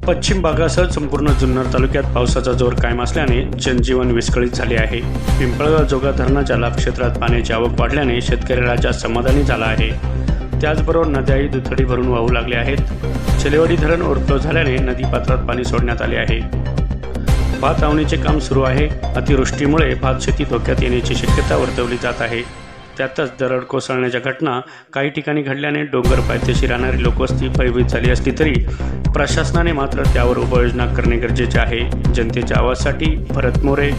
पश्चिम भागासह संपूर्ण जुन्नर तालुक्यात पावसाचा जोर कायम असल्याने जनजीवन विस्कळीत झाले आहे। पिंपळगाव जोगा धरणाच्या लाभक्षेत्रात पाण्याची आवक वाढल्याने शेतकऱ्याला जास्त समाधानी झाला आहे। त्याचबरोबर नद्याही दुथडी भरून वाहू लागल्या आहेत। चलेवाडी धरण ओव्हरफ्लो झाल्याने नदीपात्रात पाणी सोडण्यात आले आहे। भात लावणीचे काम सुरू आहे। अतिवृष्टीमुळे भात शेती धोक्यात येण्याची शक्यता वर्तवली जात आहे। त्यातच दरड कोसळण्याच्या घटना काही ठिकाणी घडल्याने डोंगर पायथ्याशी राहणारी लोकवस्ती भयभीत झाली असली तरी प्रशासनाने मात्र त्यावर उपाययोजना करणे गरजेचे आहे। जनतेच्या आवाजासाठी भरत मोरे,